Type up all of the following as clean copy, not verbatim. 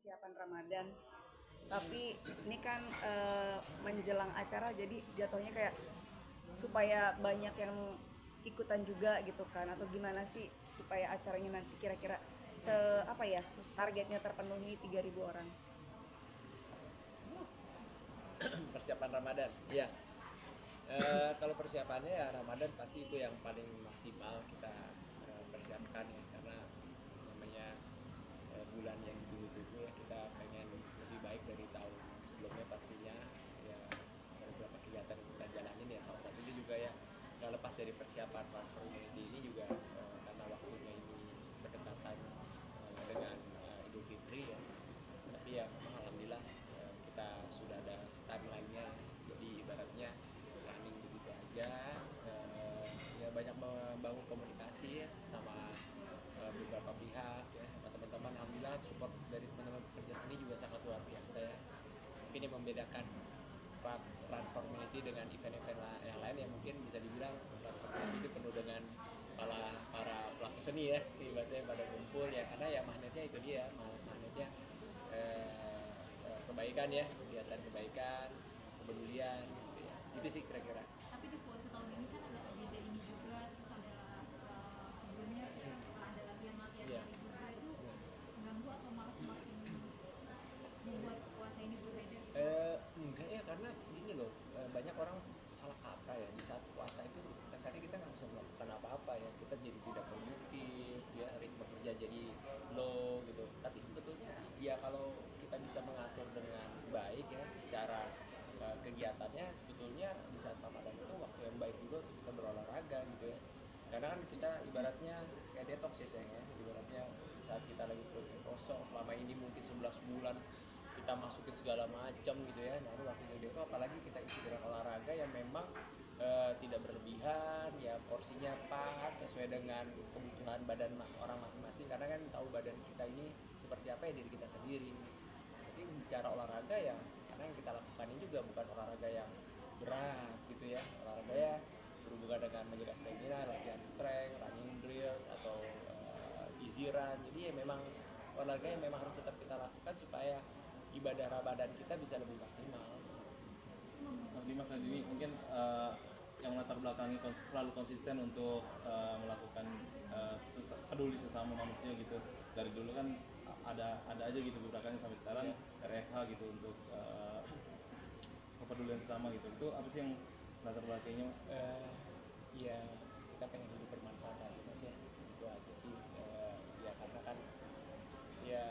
persiapan Ramadan. Tapi ini kan menjelang acara jadi jatuhnya kayak supaya banyak yang ikutan juga gitu kan, atau gimana sih supaya acaranya nanti kira-kira se apa ya targetnya terpenuhi 3.000 orang. Persiapan Ramadan. Iya. Kalau persiapannya ya Ramadan pasti itu yang paling maksimal kita persiapkan ya, karena namanya bulan yang ditunggu-tunggu ya, kita pengen lebih baik dari tahun sebelumnya pastinya ya. Ada beberapa kegiatan yang kita jalanin ya, salah satunya juga ya nggak lepas dari persiapan platform ini juga karena waktunya ini berdekatan dengan Idul Fitri ya. Tapi ya memang alhamdulillah kita sudah ada timelinenya, jadi ibaratnya planning begitu aja. Ya banyak membangun komunikasi ya sama beberapa pihak ya, sama teman-teman. Alhamdulillah support dari teman-teman pekerja seni juga sangat luar biasa ya. Mungkin yang membedakan platform community dengan event-event yang lain ya, mungkin bisa dibilang platform community penuh dengan para pelaku seni ya, ibaratnya pada kumpul ya, karena ya magnetnya itu dia, magnetnya kebaikan ya, kegiatan kebaikan, kepedulian gitu ya. Itu sih kira-kira. Tapi di puasa tahun ini kan ada agenda ini juga, terus ada sebelumnya ada latihan-latihan Iya. lari juga, itu mengganggu atau malah semakin membuat puasa ini berbeda? Enggak ya, karena gini loh, banyak orang salah kaprah ya, di saat puasa itu kasarnya kita nggak bisa melakukan apa-apa ya, kita jadi tidak produktif ya, ritme kerja jadi low gitu. Tapi sebetulnya ya kalau kita bisa mengatur dengan baik ya secara kegiatannya, sebetulnya di saat Ramadan itu waktu yang baik juga untuk kita berolahraga gitu ya. Karena kan kita ibaratnya kayak detox ya sayang ya, ibaratnya saat kita lagi perutnya kosong selama ini mungkin 11 bulan kita masukin segala macam gitu ya. Nah ini waktunya itu apalagi kita isi dengan olahraga yang memang tidak berlebihan ya, porsinya pas sesuai dengan kebutuhan badan orang masing-masing, karena kan tahu badan kita ini seperti apa ya, diri kita sendiri. Jadi bicara olahraga ya, karena yang kita lakukan ini juga bukan olahraga yang berat gitu ya, olahraga ya berhubungan dengan menjaga stamina, latihan strength, running drills atau easy run. Jadi ya memang olahraga yang memang harus tetap kita lakukan supaya ibadah Ramadan kita bisa lebih maksimal. Dimas dan Dini mungkin yang melatar belakangi selalu konsisten untuk melakukan peduli sesama manusia gitu. Dari dulu kan ada aja gitu gebrakannya sampai sekarang RFH gitu untuk kepedulian sesama gitu. Itu apa sih yang melatar belakanginya Mas? Ya kita pengen hidup bermanfaat aja Mas ya, itu aja sih. Ya karena kan ya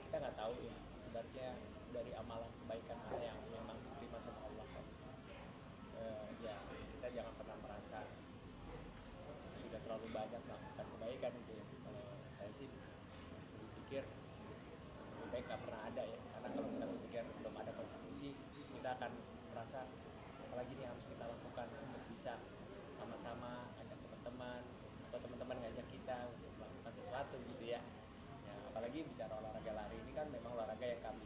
kita nggak tahu ya ibaratnya dari amalan kebaikan mana yang memang diterima sama Allah kan. Ya kita jangan pernah merasa sudah terlalu banyak melakukan kebaikan gitu ya. Kalau saya sih berpikir lebih baik nggak pernah ada ya, karena kalau kita berpikir belum ada kontribusi, kita akan merasa apalagi nih harus kita lakukan untuk bisa sama-sama ajak teman-teman atau teman-teman ngajak kita untuk melakukan sesuatu gitu ya. Ya, apalagi bicara olahraga lari ini kan memang olahraga yang kami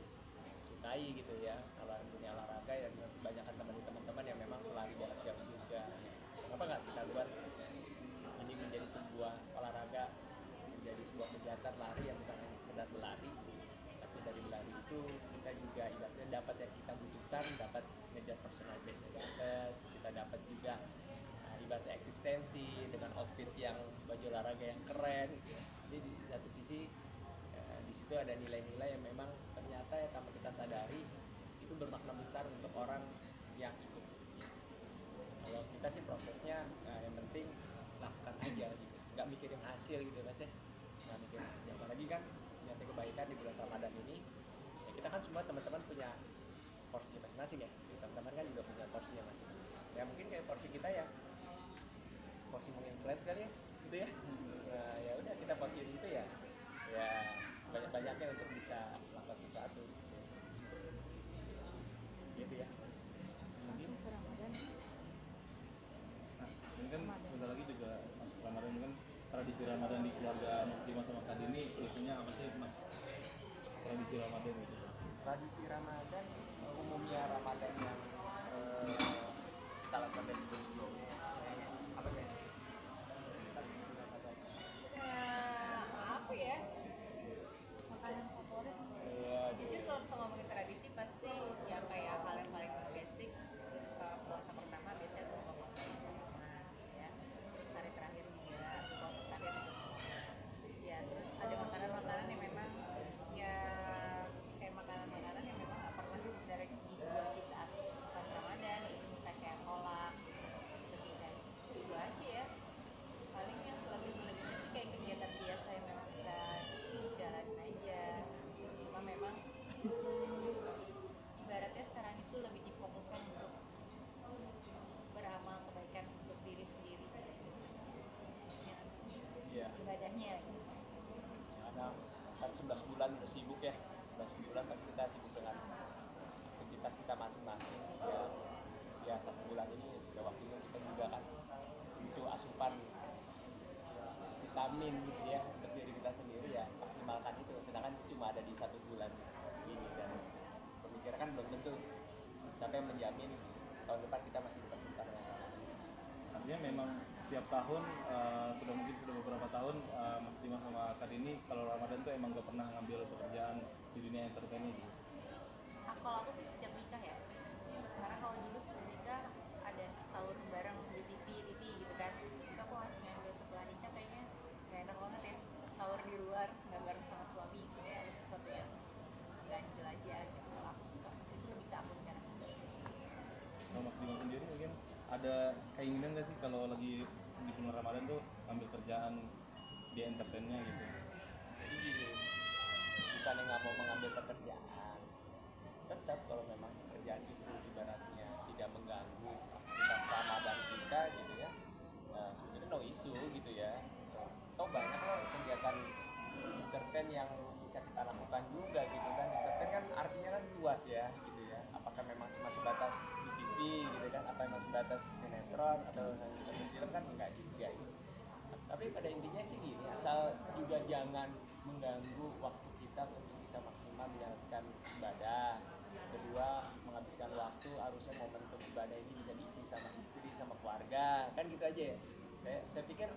sukai gitu ya. Kalau punya olahraga yang kebanyakan teman-teman yang memang lari jarak jauh juga, kenapa nggak kita buat ini menjadi sebuah olahraga, menjadi sebuah kegiatan lari yang bukan hanya sekedar berlari, tapi dari berlari itu kita juga ibaratnya dapat yang kita butuhkan, dapat ngejar personal best dapat, kita dapat juga ibaratnya eksistensi dengan outfit yang baju olahraga yang keren gitu ya. Jadi di satu sisi di situ ada nilai-nilai yang memang ternyata ya tanpa kita sadari itu bermakna besar untuk orang yang ikut. Kalau kita sih prosesnya yang penting lakukan aja gitu, nggak mikirin hasil gitu Mas ya, nggak mikirin hasil. Apalagi kan niatnya kebaikan di bulan Ramadan ini ya, kita kan semua teman-teman punya porsi masing-masing ya, teman-teman kan juga punya porsinya masing-masing ya. Mungkin kayak porsi kita ya porsi menginfluence kali ya gitu ya. Nah ya udah kita porsi itu ya banyak-banyaknya untuk bisa melakukan sesuatu gitu ya. Langsung ke Ramadan. Nah, ini kan sebentar lagi juga masuk Ramadan, ini kan tradisi Ramadan di keluarga Mas Dimas sama Kak Dini biasanya apa sih Mas? Tradisi Ramadan itu? Tradisi Ramadan umumnya Ramadan yang kita lakukan dari sebelum-sebelumnya apa sih? Apa ya? Makan Iya. Karena kan 11 bulan udah sibuk ya, 11 bulan pasti kita sibuk dengan aktivitas kita masing-masing ya. Ya 1 bulan ini sudah waktunya kita juga kan butuh asupan vitamin gitu ya untuk diri kita sendiri, ya maksimalkan itu, sedangkan itu cuma ada di 1 bulan ini, dan pemikiran kan belum tentu, siapa yang menjamin tahun depan kita masih berputar ya. Artinya memang setiap tahun sudah beberapa tahun Mas Dimas sama Kak Dini kalau Ramadan tuh emang gak pernah ngambil pekerjaan di dunia entertain ini. Kalau aku sih sejak nikah ya, karena kalau dulu sebelum nikah ada sahur bareng di TV gitu kan, itu aku masih ngambil. Setelah nikah kayaknya gak enak banget ya sahur di luar nggak bareng sama suami, kayak ada sesuatu yang ganjel aja gitu. Kalau aku suka itu lebih ke aku sekarang. Kalau Mas Dimas sendiri mungkin ada keinginan nggak sih kalau lagi di bulan Ramadan tuh ambil kerjaan di entertainnya gitu? Jadi gini, bukannya nggak mau mengambil pekerjaan, tetap kalau memang pekerjaan itu ibaratnya tidak mengganggu aktivitas Ramadan kita gitu ya, nah sebenarnya no issue gitu ya. Toh banyak loh kegiatan entertain yang bisa kita lakukan juga gitu kan. Entertain kan artinya kan luas ya gitu ya, apakah memang cuma sebatas di TV gitu kan, apa memang sebatas sinetron atau hanya film kan enggak juga gitu. Tapi pada intinya sih gini, asal juga jangan mengganggu waktu kita untuk bisa maksimal menjalankan ibadah. Kedua, menghabiskan waktu, harusnya momentum ibadah ini bisa diisi sama istri, sama keluarga, kan gitu aja ya. Saya pikir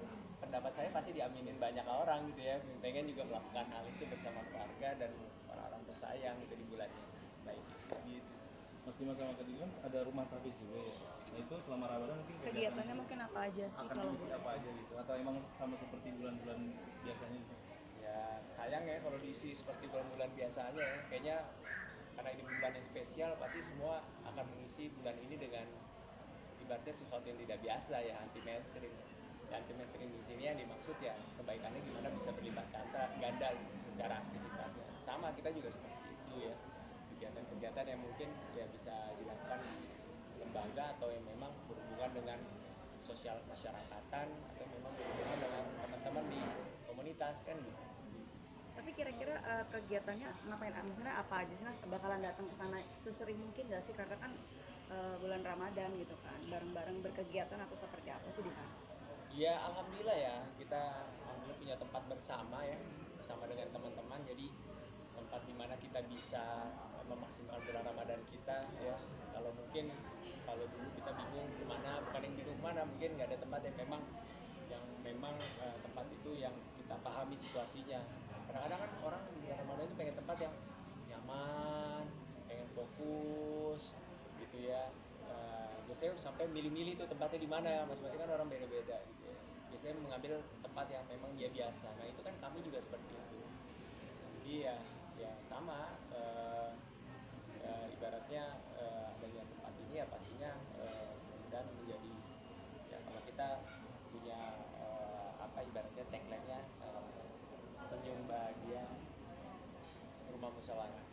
pendapat saya pasti diaminin banyak orang gitu ya, pengen juga melakukan hal itu bersama keluarga dan orang-orang tersayang gitu di bulan ini. Baik gitu. Mas Dimas sama Kak Dini kan ada rumah tahfiz juga ya. Nah itu selama Ramadan mungkin Kegiatannya mungkin apa aja sih akan kalau diisi boleh? apa aja gitu? Atau emang sama seperti bulan-bulan biasanya gitu? Ya sayang ya kalau diisi seperti bulan-bulan biasanya ya. Kayaknya karena ini bulan yang spesial, pasti semua akan mengisi bulan ini dengan ibaratnya sesuatu yang tidak biasa ya, anti mainstream. Dan anti mainstream di sini yang dimaksud ya kebaikannya gimana bisa berlipat ganda secara aktivitasnya. Sama kita juga seperti itu ya, kegiatan-kegiatan yang mungkin ya bisa dilakukan di lembaga atau yang memang berhubungan dengan sosial masyarakatan atau memang berhubungan dengan teman-teman di komunitas kan gitu. Tapi kira-kira kegiatannya ngapain? Maksudnya apa aja sih? Nah, bakalan datang ke sana sesering mungkin nggak sih? Karena kan bulan Ramadan gitu kan, bareng-bareng berkegiatan atau seperti apa sih di sana? Ya alhamdulillah ya, kita alhamdulillah punya tempat bersama ya, bersama dengan teman-teman. Jadi tempat di mana kita bisa memaksimalkan bulan Ramadan kita ya. Kalau dulu kita bingung kemana, bukan yang bingung kemana, mungkin nggak ada tempat yang memang tempat itu yang kita pahami situasinya. Kadang-kadang kan orang di bulan Ramadan itu pengen tempat yang nyaman, pengen fokus gitu ya. Biasanya sampai milih-milih tuh tempatnya di mana, masing-masing kan orang beda-beda gitu ya. Biasanya mengambil tempat yang memang dia biasa. Nah itu kan kami juga seperti itu. Jadi ya sama, ibaratnya adanya tempat ini ya pastinya dan menjadi ya kalau kita punya ibaratnya tagline-nya senyum bahagia rumah musyawarah.